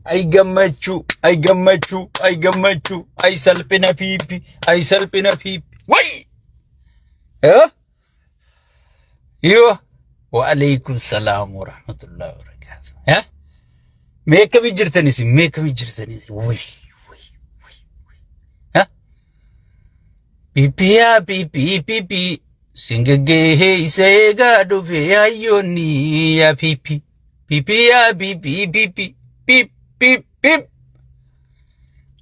ay gammachu ay salphina pipi way yo wa alaykum salam wa rahmatullahi wa barakatuh meekam jirtanis way pipi singege isega do fe ayoni ya pipi ya pipi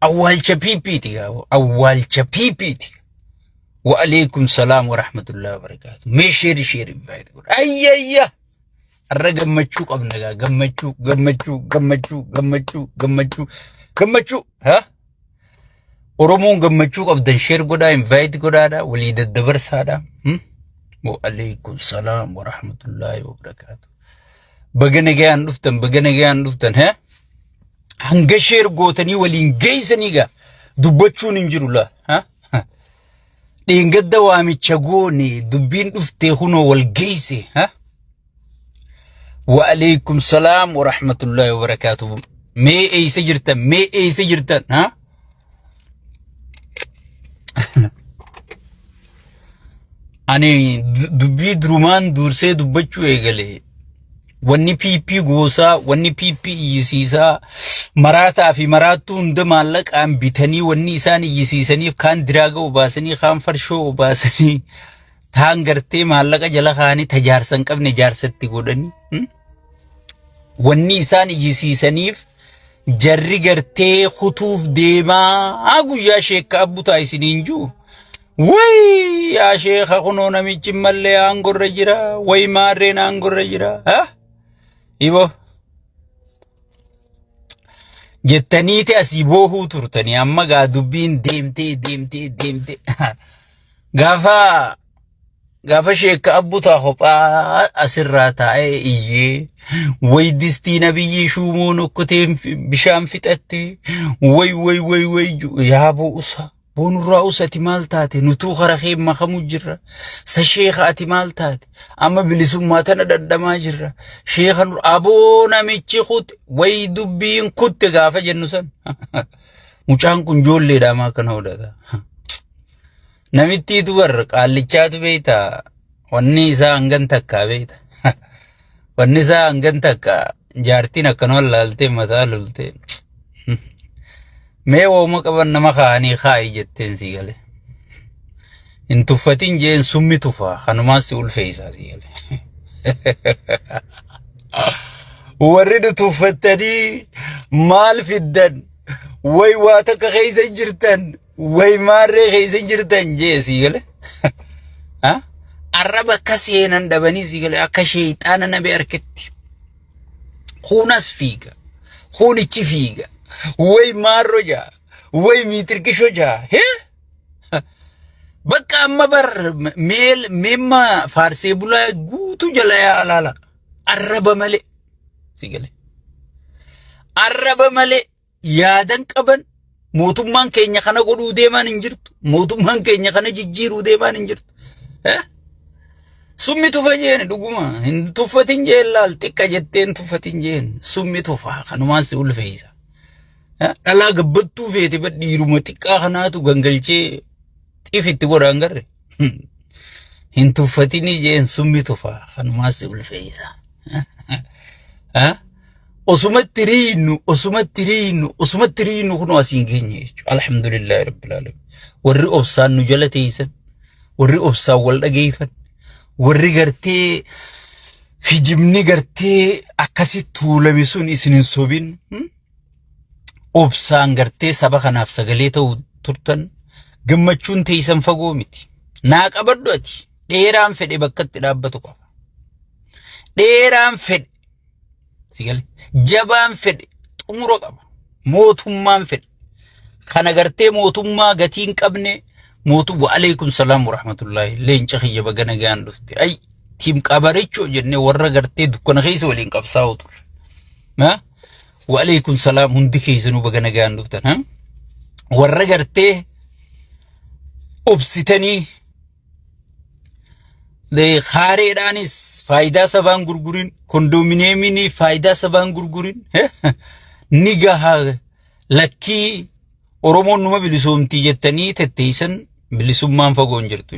awal pipi wa alaykum salam wa rahmatullahi wa barakatuh me share invite ayya arragamachu qabnaga gammachu Oromoon gammachuu qabdan share godhaa invite godhaadha walii daddabarsaadha wa alaykum salam wa rahmatullahi wa barakatuh baganagayaan dhuftan hanga share gootanii waliin geeysaniga dubbachuun hin jiru la dhingadda waamicha goone dubbiin dhuftee hunoo wal geeyse wa alaykum salam wa rahmatullahi wa barakatuh mee eeysa jirtan ani dubbii durumaan dursee dubbachuu eegale wanni pipi goosaa wanni pipi iyyisiisaa maraataa fi maraattuu hunda maallaqaan bitanii wanni isaan iyyisiisaniif kaan diraaga obaasanii kaan farshoo obaasanii taan gartee maallaqa jala kaanii tajaarsan qabne jaarsatti godhanii wanni isaan iyyisiisaniif jarri gartee khutuuf deemaa guyyaa sheekka abbutaa isiniin juu way ya sheekha kuno namichi malle angorra jira way maarreen angorra jira ibo jettaniite asii boohuu turtanii amma gaa dubbiin deemtee gaafa sheekka abbutaa kophaa asirraa taa'ee iyyee way distii nabiyyi shuumuun okkoteen bishaan fixatte way yaa bu'usa bonurraa usati maal taate nutuu kharakhee makamu jirra sa sheekha ati maal taate amma bilisummaa tana daddamaa jirra sheekha nur aboo namichi khut way dubbiin kutte gaafa jennu san mucaan kun joolleedha maa kana hodhata namittiitu warra qaallichaatu beeyta wanni isaa hangan takkaa beeyta wanni isaa hangan takkaa jaartiin akkanuma laaltee mataa loltee mee wooma qaban nama kaanii kaayi jetteen si gale in tuffatin jeen summi tufaa kanumaas si ulfeeysaa si gale warri tuffattanii maal fiddan way waa takka keeysa jirtan way maarree keeysa jirtan jee si gale arraba akka seenan dhabanii si gale akka sheeyxaana nabe arketti kuunas fiiga kuunichi fiiga way marroja way mitirkisho ja bakka amma bar memma farse bula guutu jala ya alala arraba male sigale arraba male yaadan qaban mootummaan keenya kana godhuu deemaan hin jirtu mootummaan keenya kana jijjiiruu deemaan hin jirtu summi tufa jeen dhuguma hin tufatin jeen laal xiqqa jetteen tufatin jeen summi tufa kanumaan si ulfeeysa dhala gabbattuu feete badhiiruma xiqqaa kanaatu gangalchee xifitti godhaan garre hin tuffatini jeen summi tufa kanumaan si ulfeeysa osumatti riinu kunoo asiin geenye jechuudha alhamdulillahi rabbil alamin warri obsaan nu jala teeysan warri obsaan wal dhageeyfan warri gartee hijibni gartee akkasitti tuulame sun isin hin sobin obsaan gartee saba kanaaf sagalee ta'u turtan gammachuun teeysan fagoo miti naa qabaddu ati dheeraan fedhe bakkatti dhaabbatu qaba dheeraan fedhe sigale jabaan fedhe xumura qaba mootummaan fedhe kana gartee mootummaa gatiin qabne mootu wa alaykum salam wa rahmatullahi leenca khiyya bagana gaan dhufte ay tim qabaricho jenne warra gartee dukkana keessa waliin qabsaa'u tur wa alaykum salam hundi keeysanuu bagana gaan dhuftan warra gartee obsitanii de khaareedhaanis faayidaa sabaan gurgurin kondominiyeemini faayidaa sabaan gurgurin ni gaha lakkii Oromoon numa bilisoomtii jettanii tetteeysan bilisummaan fagoon jirtu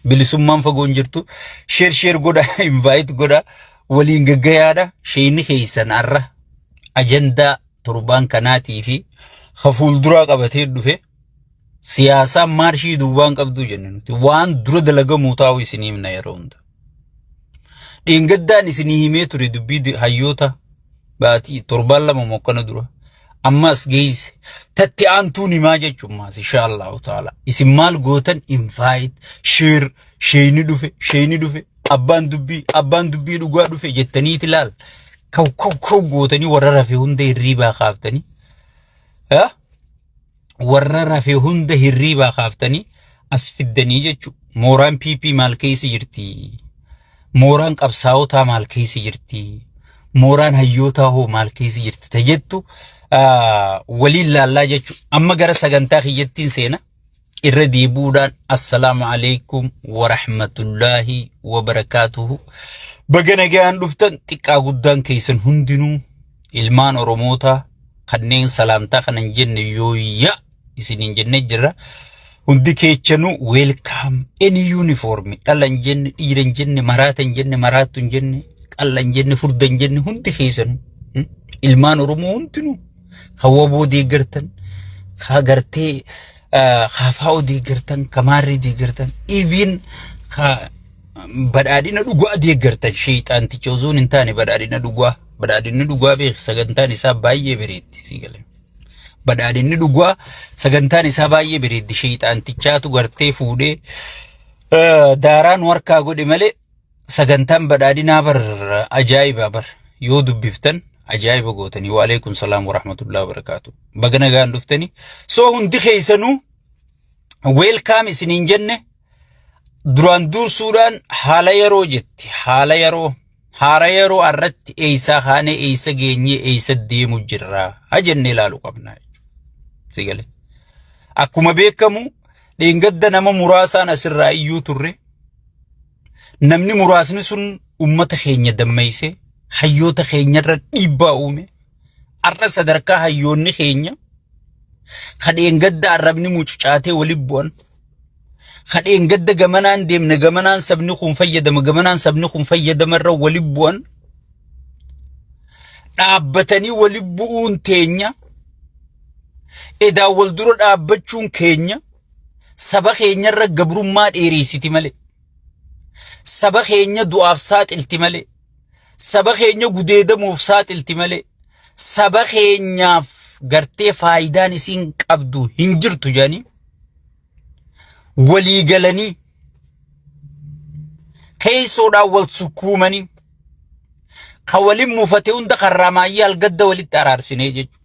bilisummaan fagoon jirtu share goda invite goda waliin gaggayaadha sheeyni keeysan arra ajandaa torbaan kanaatii fi khafuul duraa qabatee dhufe siyaasa marshii duubaan qabdu jennuti waan dura dalagamu taa'u isinii himna yeroo hunda dhingaddaan isinii himee ture dubbii hayyoota baatii torbaan lama mokkana dura ammas geeyse tatti aantuun himaa jechuummaas inshaallahu ta'ala isin maal gootan invite share sheeyni dhufe abbaan dubbii dhugaa dhufe jettaniiti laal kaw gootanii warra rafe hunda hirriibaa kaaftanii warra rafe hunda hirriibaa kaaftanii as fiddanii jechu mooraan PP maal keessa jirti mooraan qabsaa'otaa maal keessa jirti mooraan hayyootaa hoo maal keessa jirti tajettu waliin laallaa jechu amma gara sagantaa kiyyattiin seena irra deebuudhaan assalaamu alaykum wa rahmatullahi wa barakaatuhu baga nagaan dhuftan xiqqaa guddaan keessan hundinuu ilmaan Oromoota kanneen salaamtaa kanan jenne yooyya isinin jenne jira hundi keechanu welcome any uniform dhalan jenne dhiiran jenne maraatan jenne maraatun jenne qallan jenne furdan jenne hundi keessanu ilmaan Oromoo hundinuu khawaboo deeggartan khagartee khafaa deeggartan kamaarri deeggartan even badhaadhina dhugaa deeggartan sheeyxaanticha ozoon hin taane badhaadhina dhugaa beek sagantaan isaa baay'ee bareeddi sigale badhaadhinni dhugaa sagantaan isaa baay'ee bareeddi sheeyxaantichaatu gartee fuudhee daaraan warkaa godhe malee sagantaan badhaadhinaa bar ajaa'iba bar yoo dubbiftan ajaa'iba gootanii wa alaykum salaam wa rahmatullahi wa barakatuh baga nagaan dhuftanii soo hundi keessanuu welcome isiniin jenne duraan dursuudhaan haala yeroo jetti haala yeroo arratti eeysaa haane eeysa geenye eeysa deemu jirra hajenne ilaalu qabna sigale akkuma beekamu dheengadda nama muraasaan asirraa iyyuu turre namni muraasni sun ummata keenya dammeeyse hayyoota keenyarra dhiibbaa uume arra sadarkaa hayyoonni keenya khadeengadda arrabni mucucaatee wali bu'an khadeengadda gamanaan deemne gamanaan sabni kun fayyadamarra wali bu'an dhaabbatanii wali bu'uun teenya edaa wal dura dhaabbachuun keenya saba keenyarra gabrummaa dheereessiti malee saba keenya du'aaf saaxilti malee saba keenya gudeedamuuf saaxilti malee saba keenyaaf gartee faayidaan isiin qabdu hin jirtu jaanii walii galanii keeysoodhaan wal sukkuumanii ka waliin muufate hunda karraamaayyii halgadda walitti araarsinee jechu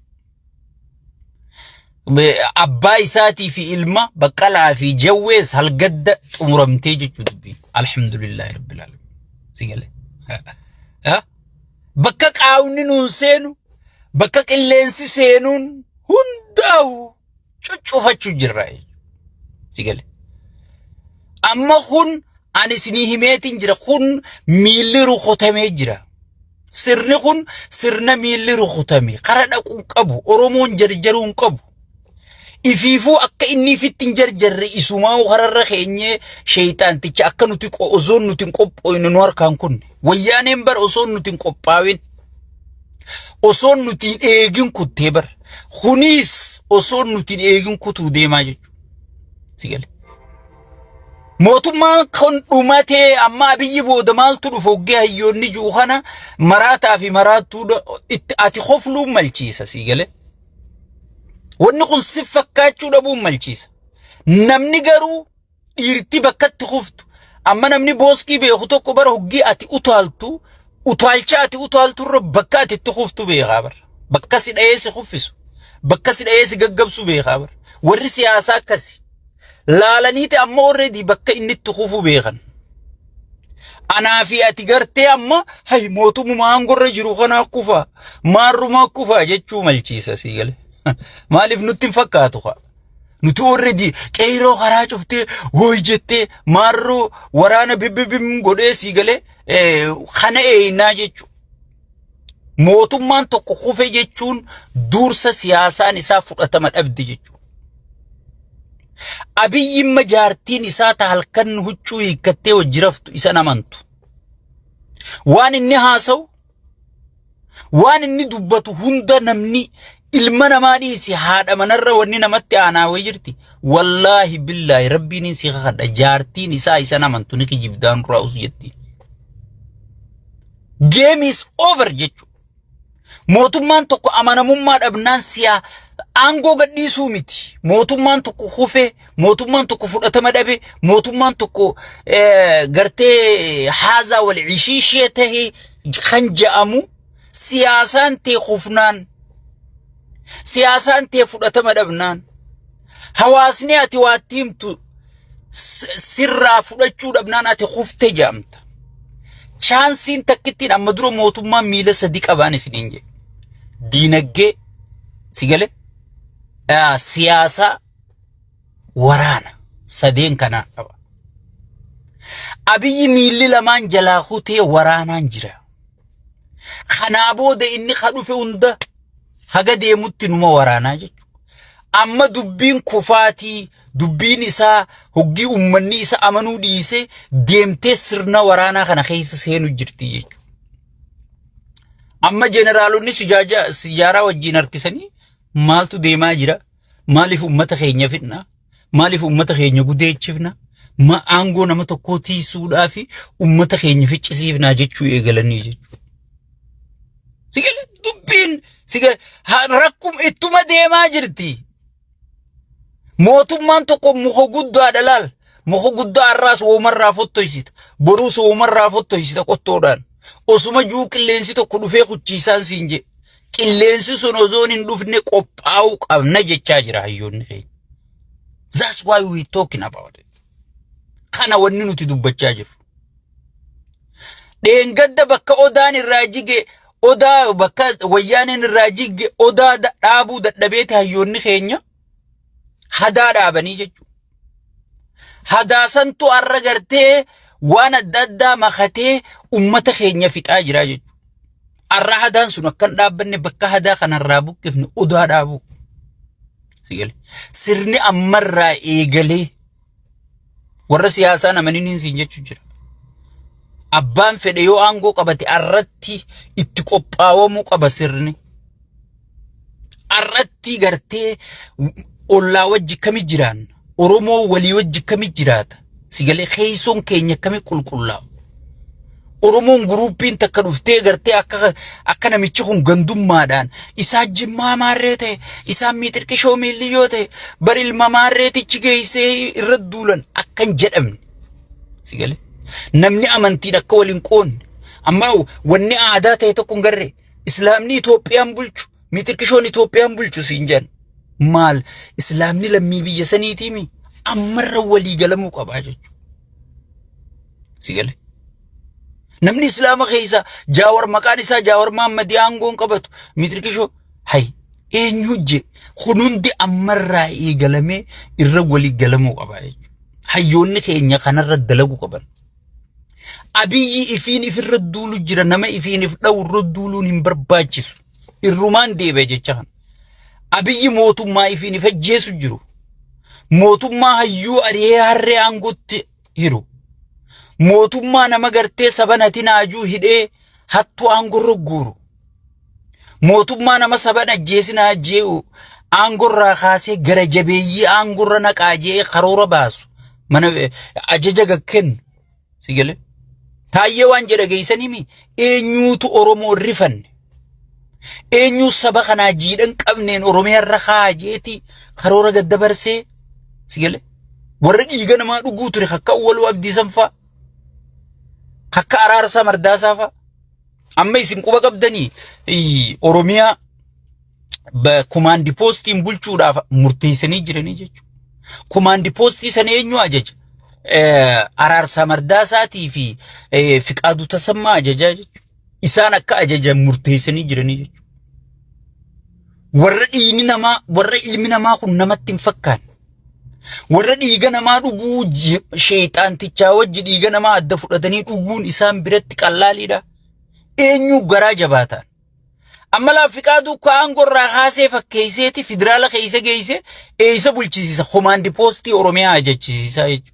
abbaa isaatii fi ilma baqqalaa fi jawwees halgadda xumuramtee jechuu dubbiin alhamdulillahi rabbil alamin sigale bakka qaawni nuun seenu bakka qilleensi seenuun hundaa'u cuccufachuu jirra sigale amma kun ani isinii himeetiin jira kun miilli rukutamee jira sirni kun sirna miilli rukutame qara dhaquun qabu Oromoon jarjaruun qabu ifiifuu akka inni fittin jarjarre isumaa hararra keenye sheeyxaanticha akka nuti osoon nuti qophooyne nu harkaan kunne wayyaaneen bar osoon nuti qophaawin osoon nuti eegin kuttee bar kunis osoon nuti eegin kutuu deemaa jechu sigale mootummaan kan dhumatee amma abiyyi booda maaltu dhufu oggee hayyoonni juukhana maraataa fi maraattuu ati khofluu malchiisa sigale wanni kun si fakkaachuu dhabuun malchiisa namni garuu dhiirti bakkatti khuftu amma namni booskii beeku tokko bara hoggii ati utaalcha ati utaalturra bakka ati itti khuftu beekaa bar bakka si dhayee si khuffisu bakka si dhayee si gaggabsu beekaa bar warri siyaasaa akkasi laalaniiti amma already bakka inni itti khufu beekan anaa fi ati gartee amma hay mootummaa hangorra jiru kana kufa maarrumaa kufa jechuu malchiisa sigale maalif nutti fakkaatu nuti already qeyroo karaa cuftee woy jettee maarroo waraana bibbibim godhee sii galee kana eeynaa jechuudha. Mootummaan tokko kufe jechuun dursa siyaasaan isaa fudhatama dhabdi jechuudha. Abiyyi majaartiin isaa ta halkan huccuu hiikkattee wajjiraftu isa namantu. Waan inni haasa'u, waan inni dubbatu hunda namni ilma namaa dhiisi haadha manarra wanni namatti aanaawee jirti. Wallaahi billaahi rabbiin si kadha jaartiin isaa isa namantu ni kijibdaan duraa usu jetti. Game is over jechuudha. Mootummaan tokko amanamummaa dhabnaan siyaa aangoo gadhiisuu miti. Mootummaan tokko kufee, mootummaan tokko fudhatama dhabe, mootummaan tokko gartee haazaa wal cishiishee tahee kan ja'amu siyaasaan tee kufnaan, siyaasaan tee fudhatama dhabnaan, hawaasni ati waattiimtu sirraa fudhachuu dhabnaan ati kuftee ja'amta. Chaansiin takkittiin amma dura mootummaan miila sadii qabaan isiniin jedhe. Diinagdee sigale siyaasa waraana sadeen kanaa qaba. Abiyyi miilli lamaan jalaa kutee waraanaan jira. Kanaa booda inni kadhufe hunda haga deemutti numa waraanaa jechuudha. Amma dubbiin kufaatii, dubbiin isaa hoggii ummanni isa amanuu dhiisee deemtee sirna waraanaa kana keessa seenu jirti jechuudha. Amma jeneraalonni siyaaraa wajjin harkisanii maaltu deemaa jira? Maaliif ummata keenya fitna? Maaliif ummata keenya gudeechifna? Aangoo nama tokkoo tiisuudhaaf ummata keenya ficcisiifna jechuu eegalanii jechuudha. Sigale dubbiin sigale rakkum ittuma deemaa jirti. Mootummaan tokko muka guddaa dhalaal, muka guddaa arraas woomarraa fottoysita, boruus woomarraa fottoysita qottoodhaan. Osuma juu qilleensi tokko dhufee kuchiisaan siin jedhe. Qilleensi sun ozoon hin dhufne qophaa'uu qabna jechaa jira hayyoonni keenya. That's why we talking about it. Kana wanni nuti dubbachaa jirru. Dheengadda bakka odaan irraa jige, odaa bakka wayyaaneen irraa jige, odaa dhaabuu dadhabeeti hayyoonni keenya hadaa dhaabanii jechuudha. Hadaasantu arra gartee waan adda addaa makatee ummata keenya fixaa jira jechuudha. Arra hadaan sun akkan dhaabbanne bakka hadaa kanarraa buqqifne odaa dhaabuu. Sigale. Sirni ammarraa eegalee warra siyaasaa namaniin siin jechuu jira. Abbaan fedhe yoo aangoo qabate arratti itti qophaawamuu qaba sirni. Arratti gartee ollaa wajji kami jiraan, Oromoo walii wajji kami jiraata. Sigale keessoon keenya kami qulqullaa'u. Oromoon guruupiin takka dhuftee gartee akka namichi kun gandummaadhaan isaa jimmaa maarree ta'e, isaa miixirqishoo miilliyyoo ta'e, bari ilma maarreetichi geessee irra duulan akkan jedhamne. Sigale namni amantiin akka waliin qoonne. Amma wanni aadaa ta'e tokko hin garree. Islaamni Itoophiyaan bulchu, miixirqishoon Itoophiyaan bulchu siin jedhan. Maal islaamni lammii biyya saniitiimi ammarra walii galamuu qabaa jechuudha. Sigale. Namni islaama keessa jaawar maqaan isaa jaawar Mahammadii aangoon qabatu miixirqishoo hay eenyu je kunuundi ammarraa eegalamee irra walii galamuu qabaa jechuudha. Hayyoonni keenya kanarra dalaguu qaban. Abiyyi ifiin ifirra duulu jira, nama ifiin if dhawurra duuluun hin barbaachisu. Irrumaan deebi'e jecha kana. Abiyyi mootummaa ifiin if ajjeesu jiru. Mootummaa hayyuu ari'ee harree aangootti hiru. Mootummaa nama gartee sabanati naajuu hidhee hattu aangorra guuru. Mootummaa nama saban ajjeesina ajjee'u aangorraa kaasee gara jabeeyyii aangorra naqaajee karoora baasu. Mana ajaja gakkennu. Sigale. Taayyee waan jedha geessanimi eenyuutu Oromoo rifanne. Eenyu saba kanaa jiidhan qabneen Oromiyaarra kaajeeti karoora gad dabarsee. Sigale. Warra dhiiga namaa dhuguu ture akka Awwaluu Abdiisan fa'a. Akka Araarsaa Mardaasaa fa'a. Amma isin quba qabdanii Oromiyaa kumaandi poostiin bulchuudhaaf murteessanii jiranii jechuudha. Kumaandi poostii sana eenyu ajaja? Araarsaa Mardaasaatii fi Fiqaaduu Tasammaa ajajaa jechuudha. Isaan akka ajaja murteessanii jiranii jechuudha. Warra ilmi namaa kun namatti hin fakkaanne. warra dhiiga namaa dhuguu sheexaantichaa wajji dhiiga namaa adda fudhatanii dhuguun isaan biratti qallaaliidha. Eenyu garaa jabaataan amma laafiqaatu kaan gorraa haasee fakkeesseeti federaala keessa geesse eessa bulchisiisa komaandi poostii Oromiyaa ajajisiisa jechuudha.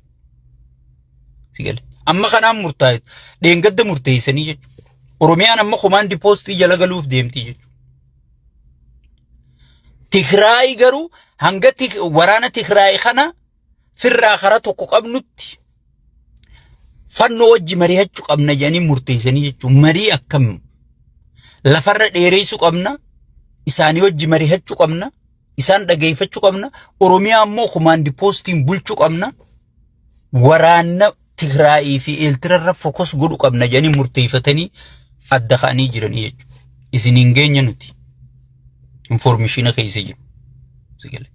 Sigale amma kanaan murtaa'e dheengadda murteessanii jechuudha. Oromiyaan amma komaandi poostii jala galuuf deemti jechuudha. Tigraay garuu hanga waraana Tigraay kana firraa karaa tokko qabnutti fannoo wajji mari'achuu qabna jedhanii murteessanii jechuudha. Marii akkam lafarra dheereessuu qabna, isaanii wajji mari'achuu qabna, isaan dhageeffachuu qabna, Oromiyaa ammoo komaandi poostiin bulchuu qabna, waraana Tigraay fi Eertirarra fokus godhuu qabna jedhanii murteeffatanii adda ka'anii jiranii jechuudha. Isin hin geenye nuti. Information keessa jiru. Sigale.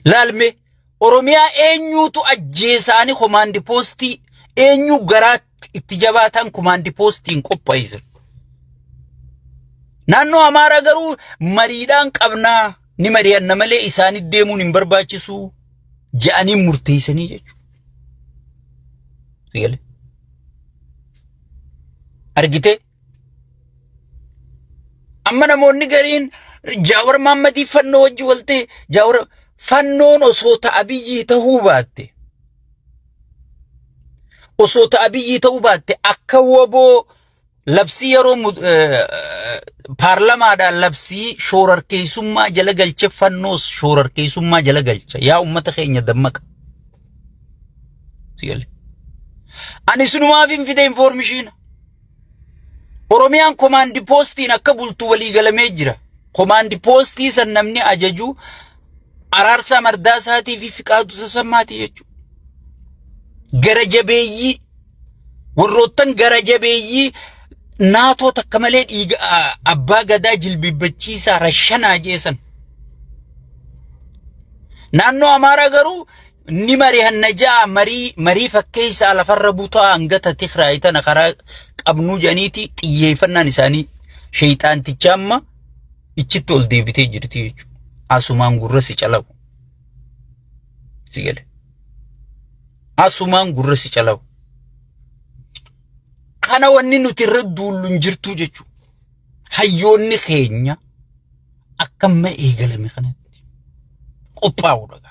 Laalme Oromiyaa eenyutu ajjeesaani komaandi poostii eenyu garaa itti jabaatan komaandi poostiin qophaa'e. Naannoo Amaaraa garuu mariidhaan qabnaa ni mari'anna malee isaanii deemuun hin barbaachisu je'anii murteessanii jechuudha. Sigale. Argite amma namoonni gariin Jaawar Maammadii fannoo wajji walte Jaawar fannoon osoo Abiyyii ta'uu baatte akka waboo labsii yeroo paarlamaadhaan labsii shoorarkeessummaa jala galche fannoos shoorarkeessummaa jala galcha yaa ummata keenya dammaqa. Sigale. Ani sunumaaf hin fide information. Oromiyaan komaandi poostiin akka bultuu walii galamee jira. Komaandi poostii san namni ajaju Araarsaa Mardaasaatii fi Fiqaaduu Tasammaati jechuudha. Gara jabeeyyii warroottan gara jabeeyyii naatoo takka malee dhiiga abbaa gadaa jilbibbachiisaa rashanaa jeesan. Naannoo Amaaraa garuu ni mari'anna ja'a marii fakkeessaa lafarra butaa hangata Tigraay tana karaa qabnuu janiiti xiyyeeffannaan isaanii sheexaanticha amma ichitti ol deebitee jirti jechuudha. Asumaan gurra si calawu. Sigale. Asumaan gurra si calawu. Kana wanni nuti irra duulluun jirtu jechuudha. Hayyoonni keenya akkamma eegalame kanatti qophaa'uudha.